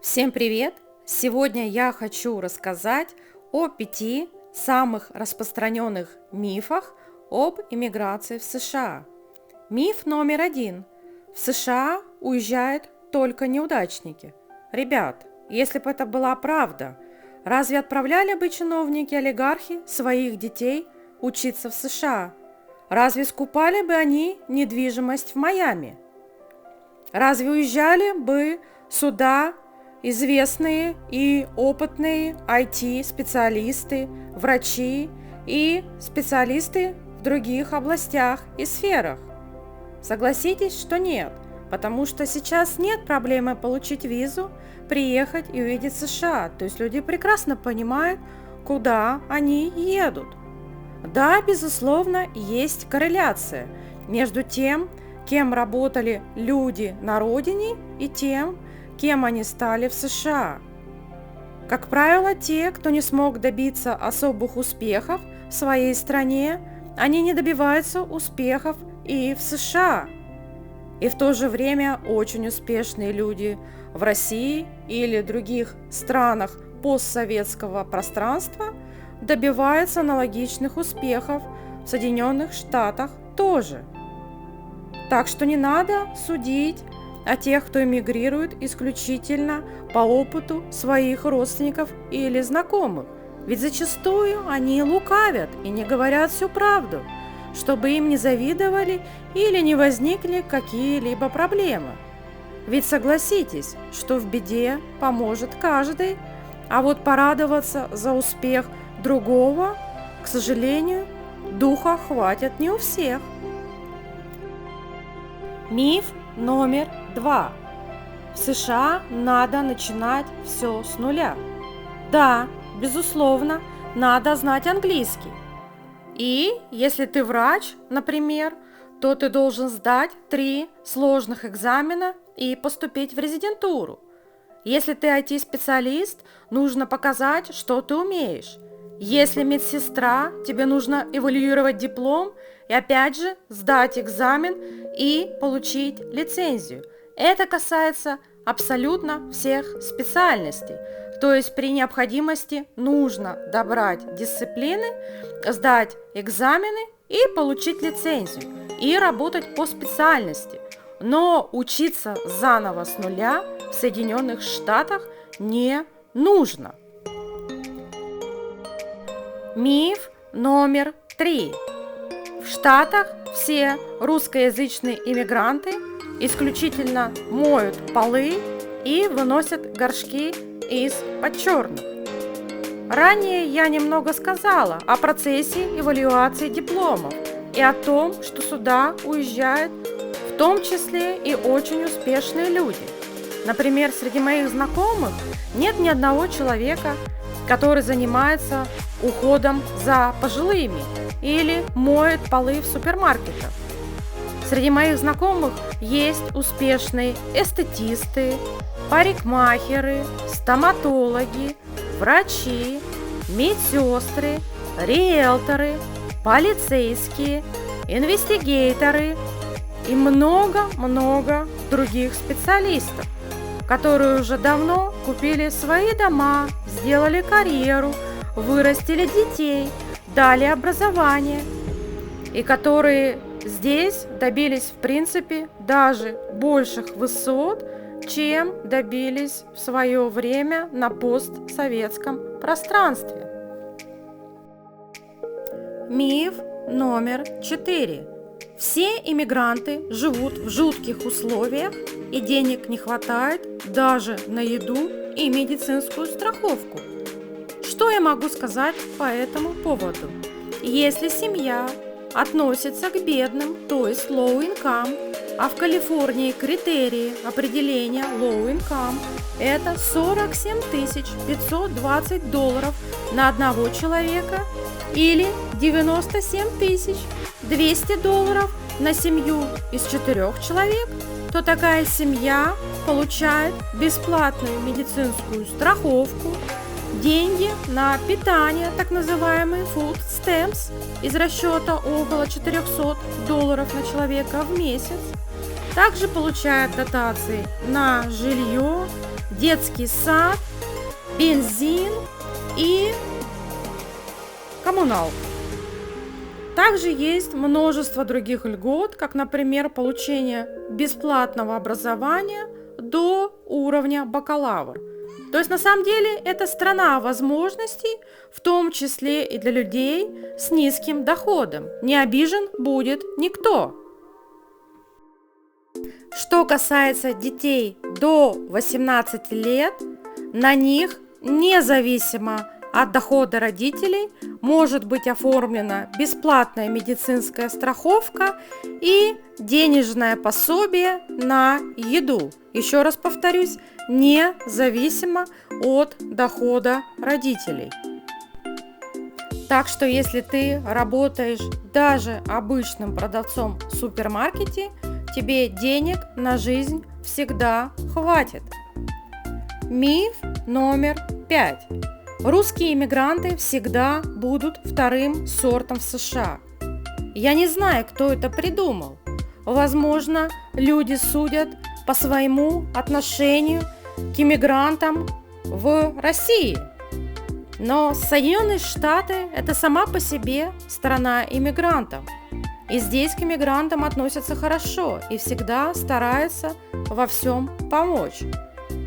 Всем привет! Сегодня я хочу рассказать о 5 самых распространенных мифах об иммиграции в США. Миф номер 1. В США уезжают только неудачники. Ребят, если бы это была правда, разве отправляли бы чиновники-олигархи своих детей учиться в США? Разве скупали бы они недвижимость в Майами? Разве уезжали бы сюда известные и опытные IT-специалисты, врачи и специалисты в других областях и сферах? Согласитесь, что нет, потому что сейчас нет проблемы получить визу, приехать и увидеть США. То есть люди прекрасно понимают, куда они едут. Да, безусловно, есть корреляция между тем, кем работали люди на родине, и тем, кем они стали в США. Как правило, те, кто не смог добиться особых успехов в своей стране, они не добиваются успехов и в США. И в то же время очень успешные люди в России или других странах постсоветского пространства добиваются аналогичных успехов в Соединенных Штатах тоже. Так что не надо судить о тех, кто эмигрирует исключительно по опыту своих родственников или знакомых. Ведь зачастую они лукавят и не говорят всю правду, чтобы им не завидовали или не возникли какие-либо проблемы. Ведь согласитесь, что в беде поможет каждый, а вот порадоваться за успех другого, к сожалению, духа хватит не у всех. Миф номер 2. В США надо начинать все с нуля. Да, безусловно, надо знать английский. И если ты врач, например, то ты должен сдать 3 сложных экзамена и поступить в резидентуру. Если ты IT-специалист, нужно показать, что ты умеешь. Если медсестра, тебе нужно эвалюировать диплом и опять же сдать экзамен и получить лицензию. Это касается абсолютно всех специальностей. То есть при необходимости нужно добрать дисциплины, сдать экзамены и получить лицензию, и работать по специальности. Но учиться заново с нуля в Соединенных Штатах не нужно. Миф номер 3. В Штатах все русскоязычные иммигранты исключительно моют полы и выносят горшки из-под черных. Ранее я немного сказала о процессе эвалюации дипломов и о том, что сюда уезжают в том числе и очень успешные люди. Например, среди моих знакомых нет ни одного человека, который занимается уходом за пожилыми или моет полы в супермаркетах. Среди моих знакомых есть успешные эстетисты, парикмахеры, стоматологи, врачи, медсестры, риэлторы, полицейские, инвестигейторы и много-много других специалистов, которые уже давно купили свои дома, сделали карьеру, вырастили детей, дали образование, и которые здесь добились, в принципе, даже больших высот, чем добились в свое время на постсоветском пространстве. Миф номер 4. Все иммигранты живут в жутких условиях, и денег не хватает даже на еду и медицинскую страховку. Что я могу сказать по этому поводу? Если семья относится к бедным, то есть low income, а в Калифорнии критерии определения low income – это 47 520 долларов на одного человека или 97 200 долларов на семью из 4 человек, то такая семья получает бесплатную медицинскую страховку, деньги на питание, так называемые food stamps, из расчета около 400 долларов на человека в месяц. Также получает дотации на жилье, детский сад, бензин и коммуналку. Также есть множество других льгот, как, например, получение бесплатного образования до уровня бакалавр. То есть на самом деле это страна возможностей, в том числе и для людей с низким доходом. Не обижен будет никто. Что касается детей до 18 лет, на них, независимо от дохода родителей, может быть оформлена бесплатная медицинская страховка и денежное пособие на еду. Еще раз повторюсь, независимо от дохода родителей. Так что если ты работаешь даже обычным продавцом в супермаркете, тебе денег на жизнь всегда хватит. Миф номер 5. Русские иммигранты всегда будут вторым сортом в США. Я не знаю, кто это придумал. Возможно, люди судят по своему отношению к иммигрантам в России. Но Соединенные Штаты – это сама по себе страна иммигрантов. И здесь к иммигрантам относятся хорошо и всегда стараются во всем помочь.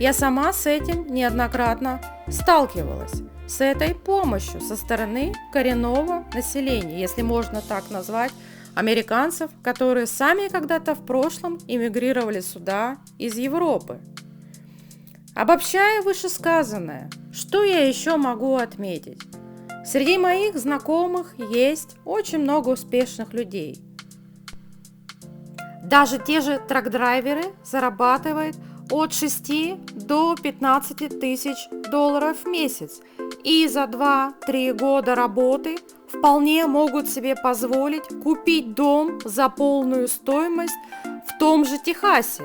Я сама с этим неоднократно сталкивалась, с этой помощью со стороны коренного населения, если можно так назвать, американцев, которые сами когда-то в прошлом эмигрировали сюда из Европы. Обобщая вышесказанное, что я еще могу отметить? Среди моих знакомых есть очень много успешных людей. Даже те же трак-драйверы зарабатывают от 6 до 15 тысяч долларов в месяц и за 2-3 года работы вполне могут себе позволить купить дом за полную стоимость в том же Техасе,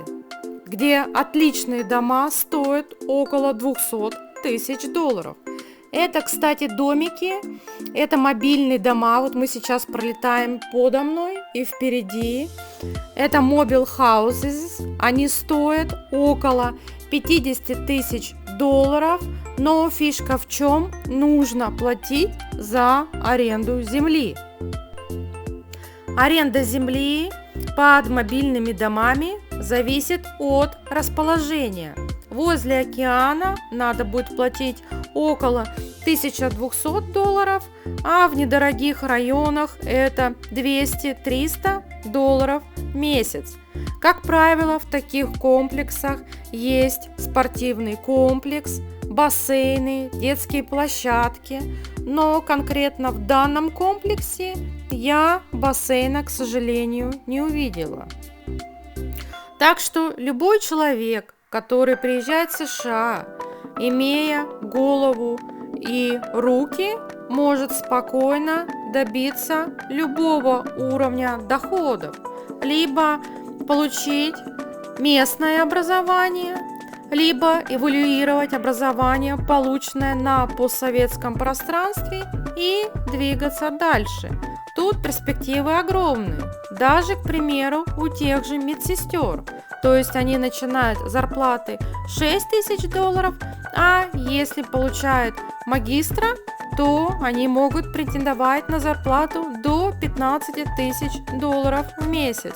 где отличные дома стоят около 200 тысяч долларов. Это, кстати, домики, это мобильные дома, вот мы сейчас пролетаем подо мной и впереди. Это mobile houses, они стоят около 50 тысяч долларов, но фишка в чем? Нужно платить за аренду земли. Аренда земли под мобильными домами зависит от расположения. Возле океана надо будет платить около 1200 долларов, а в недорогих районах это 200-300 долларов в месяц. Как правило, в таких комплексах есть спортивный комплекс, бассейны, детские площадки, но конкретно в данном комплексе я бассейна, к сожалению, не увидела. Так что любой человек, который приезжает в США, имея голову и руки, может спокойно добиться любого уровня доходов, либо получить местное образование, либо эвалюировать образование, полученное на постсоветском пространстве, и двигаться дальше. Тут перспективы огромные, даже, к примеру, у тех же медсестер. То есть они начинают с зарплаты 6 тысяч долларов, а если получают магистра, то они могут претендовать на зарплату до 15 тысяч долларов в месяц.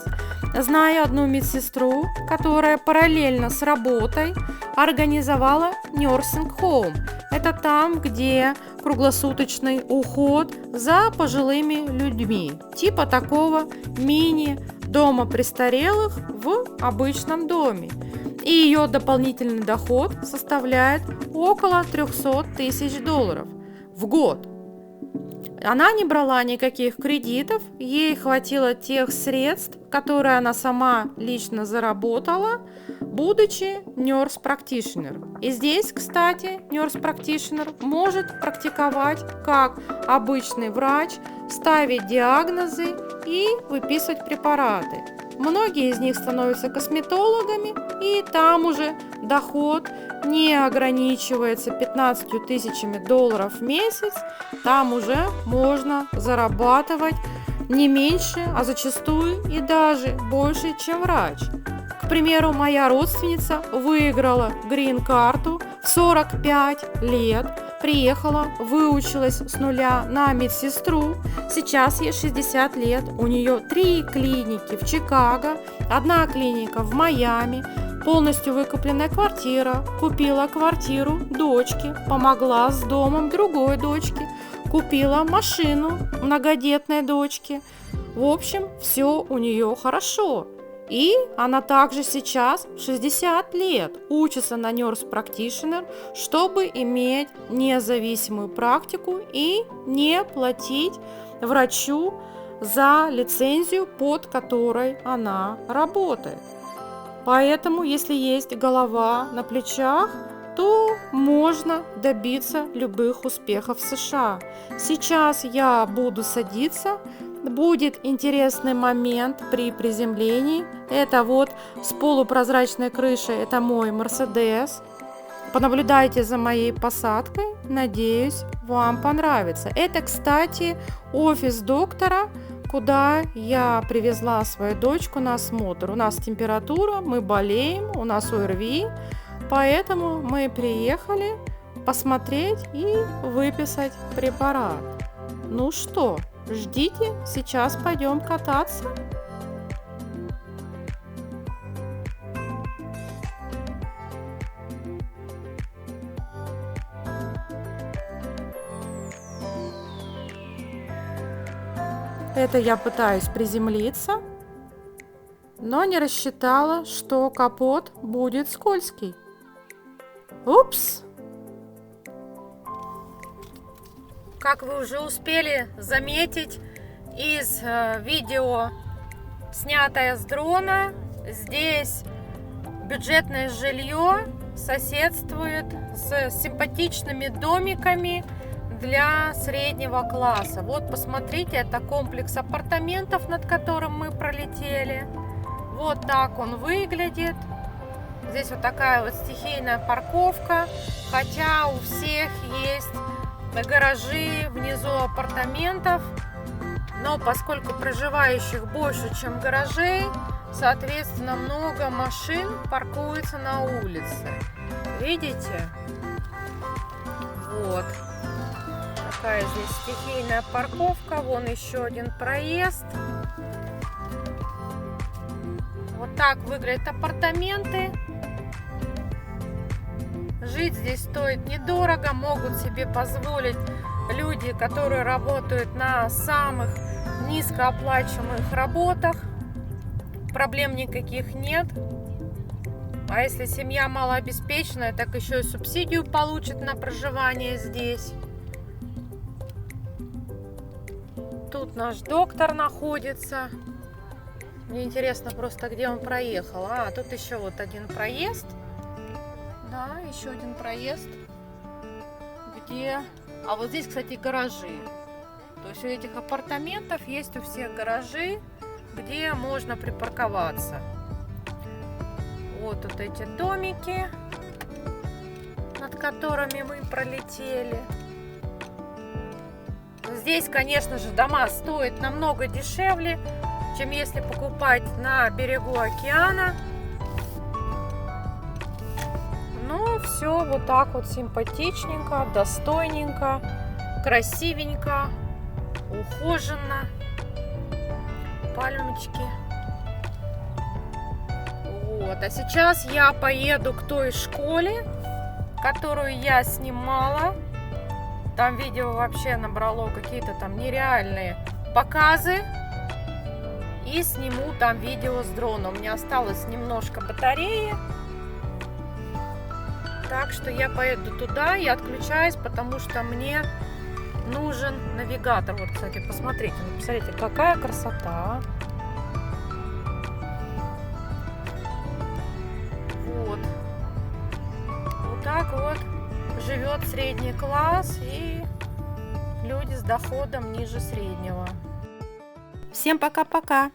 Знаю одну медсестру, которая параллельно с работой организовала nursing home. Это там, где круглосуточный уход за пожилыми людьми, типа такого мини-дома престарелых в обычном доме. И ее дополнительный доход составляет около 300 тысяч долларов в год. Она не брала никаких кредитов, ей хватило тех средств, которые она сама лично заработала, будучи nurse practitioner. И здесь, кстати, nurse practitioner может практиковать как обычный врач, ставить диагнозы и выписывать препараты. Многие из них становятся косметологами, и там уже доход не ограничивается 15 тысячами долларов в месяц, там уже можно зарабатывать не меньше, а зачастую и даже больше, чем врач. К К примеру, моя родственница выиграла грин-карту в 45 лет, приехала, выучилась с нуля на медсестру, сейчас ей 60 лет, у нее 3 клиники в Чикаго, 1 клиника в Майами, полностью выкупленная квартира, купила квартиру дочке, помогла с домом другой дочке, купила машину многодетной дочке. В общем, все у нее хорошо. И она также сейчас в 60 лет учится на Nurse Practitioner, чтобы иметь независимую практику и не платить врачу за лицензию, под которой она работает. Поэтому, если есть голова на плечах, то можно добиться любых успехов в США. Сейчас я буду садиться. Будет интересный момент при приземлении. Это вот с полупрозрачной крышей, это мой Мерседес. Понаблюдайте за моей посадкой. Надеюсь, вам понравится. Это, кстати, офис доктора, куда я привезла свою дочку на осмотр. У нас температура, мы болеем, у нас ОРВИ, поэтому мы приехали посмотреть и выписать препарат. Ну что, ждите, сейчас пойдем кататься. Это я пытаюсь приземлиться, но не рассчитала, что капот будет скользкий. Упс! Как вы уже успели заметить из видео, снятое с дрона, здесь бюджетное жилье соседствует с симпатичными домиками для среднего класса. Вот посмотрите, это комплекс апартаментов, над которым мы пролетели. Вот так он выглядит. Здесь вот такая вот стихийная парковка, хотя у всех есть гаражи внизу апартаментов, но поскольку проживающих больше, чем гаражей, соответственно, много машин паркуется на улице. Видите? Вот. Такая здесь стихийная парковка. Вон еще один проезд. Вот так выглядят апартаменты. Жить здесь стоит недорого. Могут себе позволить люди, которые работают на самых низкооплачиваемых работах. Проблем никаких нет. А если семья малообеспеченная, так еще и субсидию получит на проживание здесь. Тут наш доктор находится. Мне интересно просто, где он проехал. А, тут еще вот один проезд. Да, еще один проезд. Где... А вот здесь, кстати, гаражи. То есть у этих апартаментов есть у всех гаражи, где можно припарковаться. Вот тут эти домики, над которыми мы пролетели. Здесь, конечно же, дома стоят намного дешевле, чем если покупать на берегу океана. Но все вот так вот симпатичненько, достойненько, красивенько, ухоженно. Пальмочки. Вот. А сейчас я поеду к той школе, которую я снимала. Там видео вообще набрало какие-то там нереальные показы. И сниму там видео с дрона. У меня осталось немножко батареи. Так что я поеду туда и отключаюсь, потому что мне нужен навигатор. Вот, кстати, посмотрите. Посмотрите, какая красота. Вот. Вот так вот живет средний класс и люди с доходом ниже среднего. Всем пока-пока!